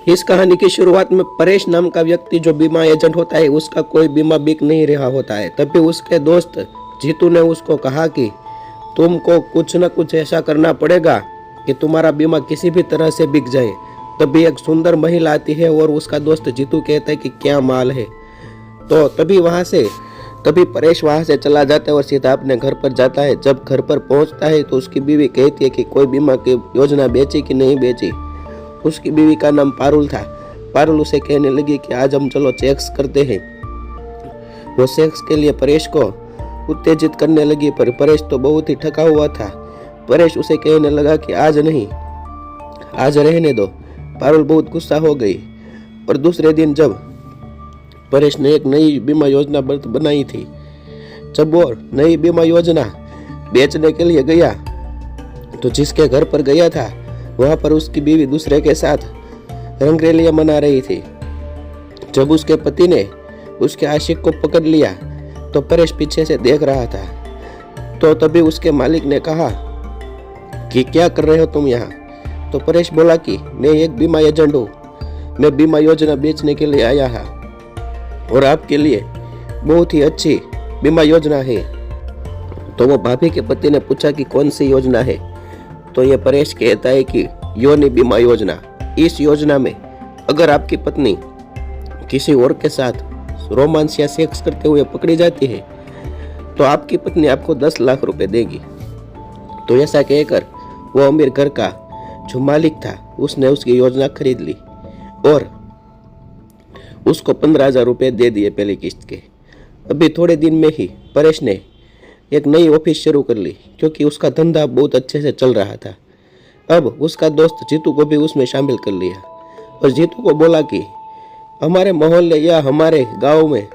इस कहानी की शुरुआत में परेश नाम का व्यक्ति जो बीमा एजेंट होता है उसका कोई बीमा बिक नहीं रहा होता है। तभी उसके दोस्त जीतू ने उसको कहा कि तुमको कुछ न कुछ ऐसा करना पड़ेगा कि तुम्हारा बीमा किसी भी तरह से बिक जाए। तभी एक सुंदर महिला आती है और उसका दोस्त जीतू कहता है कि क्या माल है। तो तभी परेश वहां से चला जाता है और सीधा अपने घर पर जाता है। जब घर पर पहुंचता है तो उसकी बीवी कहती है कि कोई बीमा की योजना बेची कि नहीं बेची। उसकी बीवी का नाम पारुल था। पारुल उसे कहने लगी कि आज हम चलो सेक्स करते हैं। वो सेक्स के लिए परेश को उत्तेजित करने लगी, पर परेश तो बहुत ही थका हुआ था। परेश उसे कहने लगा कि आज नहीं, आज रहने दो। पारुल बहुत गुस्सा हो गई। और दूसरे दिन जब परेश ने एक नई बीमा योजना बनाई थी, जब वो नई बीमा योजना बेचने के लिए गया तो जिसके घर पर गया था वहां पर उसकी बीवी दूसरे के साथ रंगरेलियां मना रही थी। जब उसके पति ने उसके आशिक को पकड़ लिया तो परेश पीछे से देख रहा था। तो तभी उसके मालिक ने कहा कि क्या कर रहे हो तुम यहाँ। तो परेश बोला कि मैं एक बीमा एजेंट हूँ, मैं बीमा योजना बेचने के लिए आया है और आपके लिए बहुत ही अच्छी बीमा योजना है। तो वो भाभी के पति ने पूछा कि कौन सी योजना है। तो ये परेश कहता है कि योनि बीमा योजना। इस योजना में अगर आपकी पत्नी किसी और के साथ रोमांस या सेक्स करते हुए पकड़ी जाती है तो आपकी पत्नी आपको 10 लाख रुपए देगी। तो ऐसा कहकर वो अमीर घर का जो मालिक था उसने उसकी योजना खरीद ली और उसको 15,000 रुपये दे दिए पहली किस्त के। अभी थोड़े दिन में ही परेश ने एक नई ऑफिस शुरू कर ली क्योंकि उसका धंधा बहुत अच्छे से चल रहा था। अब उसका दोस्त जीतू को भी उसमें शामिल कर लिया और जीतू को बोला कि हमारे मोहल्ले या हमारे गांव में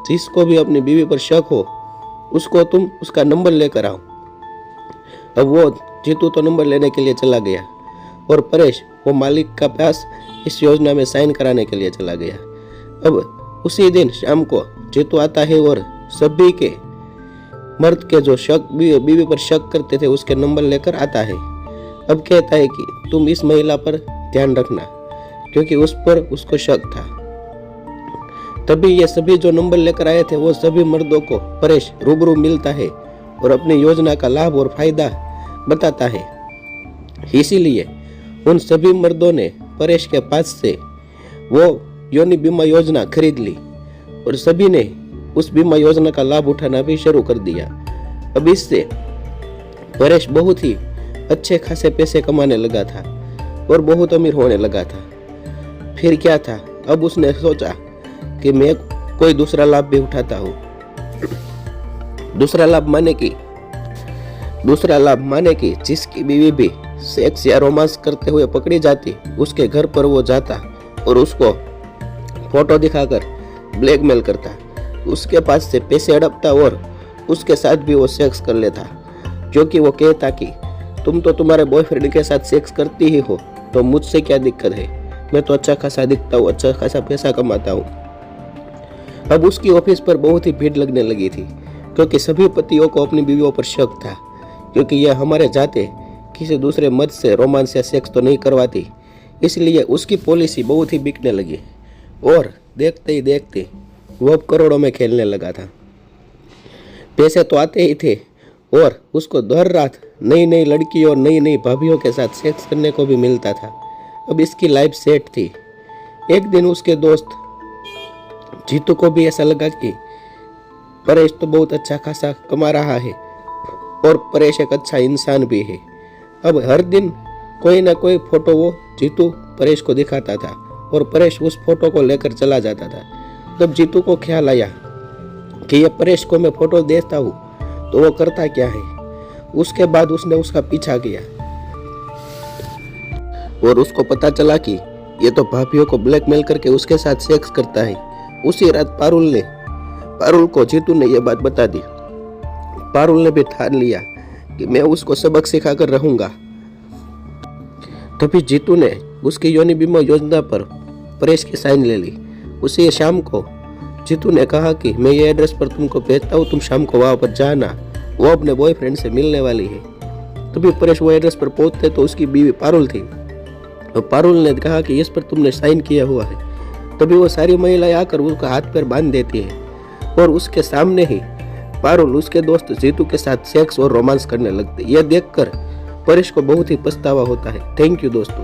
जिसको भी अपनी बीवी पर शक हो उसको तुम उसका नंबर लेकर आओ। अब वो जीतू तो नंबर लेने के लिए चला गया और परेश वो मालिक का पास इस योजना में साइन कराने के लिए चला गया। अब उसी दिन शाम को जीतू आता है और सभी के मर्द के जो शक बीवी पर शक करते थे उसके नंबर लेकर आता है। अब कहता है कि तुम इस महिला पर ध्यान रखना क्योंकि उस पर उसको शक था। तभी ये सभी जो नंबर लेकर आए थे वो सभी मर्दों को परेश रूबरू मिलता है और अपनी योजना का लाभ और फायदा बताता है। इसीलिए उन सभी मर्दों ने परेश के पास से वो योनि बीमा योजना खरीद ली और सभी ने उस बीमा योजना का लाभ उठाना भी शुरू कर दिया। अब इससे परेश बहुत ही अच्छे खासे पैसे कमाने लगा था और बहुत अमीर होने लगा था। फिर क्या था, अब उसने सोचा कि मैं कोई दूसरा लाभ भी उठाता हूँ। दूसरा लाभ माने कि जिसकी बीवी भी सेक्स या रोमांस करते हुए पकड़ी जाती उसके घर पर वो जाता और उसको फोटो दिखाकर ब्लैकमेल करता, उसके पास से पैसे हड़पता और उसके साथ भी वो सेक्स कर लेता। क्योंकि वो कहता कि तुम तो तुम्हारे बॉयफ्रेंड के साथ सेक्स करती ही हो तो मुझसे क्या दिक्कत है, मैं तो अच्छा खासा दिखता हूँ, अच्छा खासा पैसा कमाता हूँ। अब उसकी ऑफिस पर बहुत ही भीड़ लगने लगी थी क्योंकि सभी पतियों को अपनी बीवियों पर शक था क्योंकि यह हमारे जाते किसी दूसरे मर्द से रोमांस या सेक्स तो नहीं करवाती। इसलिए उसकी पॉलिसी बहुत ही बिकने लगी और देखते ही देखते वो अब करोड़ों में खेलने लगा था। पैसे तो आते ही थे और उसको हर रात नई नई लड़की और नई नई भाभीयों के साथ सेक्स करने को भी मिलता था। अब इसकी लाइफ सेट थी। एक दिन उसके दोस्त जीतू को भी ऐसा लगा कि परेश तो बहुत अच्छा खासा कमा रहा है और परेश एक अच्छा इंसान भी है। अब हर दिन कोई ना कोई फोटो वो जीतू परेश को दिखाता था और परेश उस फोटो को लेकर चला जाता था। तब जीतू को ख्याल आया कि ये परेश को मैं फोटो देता हूँ तो वो करता क्या है। उसके बाद उसने उसका पीछा किया और उसको पता चला कि ये तो भाभीयों को ब्लैकमेल करके उसके साथ सेक्स करता है। उसी रात पारुल को जीतू ने यह बात बता दी। पारुल ने भी ठान लिया कि मैं उसको सबक सिखा कर रहूंगा। तभी जीतू ने उसकी योनि बीमा योजना पर परेश की साइन ले ली। उसी शाम को जीतू ने कहा कि मैं ये एड्रेस पर तुमको भेजता हूँ, तुम शाम को वहां पर जाना, वो अपने बॉयफ्रेंड से मिलने वाली है। तभी परेश वो एड्रेस पर पहुंचते तो उसकी बीवी पारुल थी। और पारुल ने कहा कि इस पर तुमने साइन किया हुआ है। तभी वो सारी महिलाएं आकर उसका हाथ पैर बांध देती है और उसके सामने ही पारुल उसके दोस्त जीतू के साथ सेक्स और रोमांस करने लगती है। यह देखकर परेश को बहुत ही पछतावा होता है। थैंक यू दोस्तों।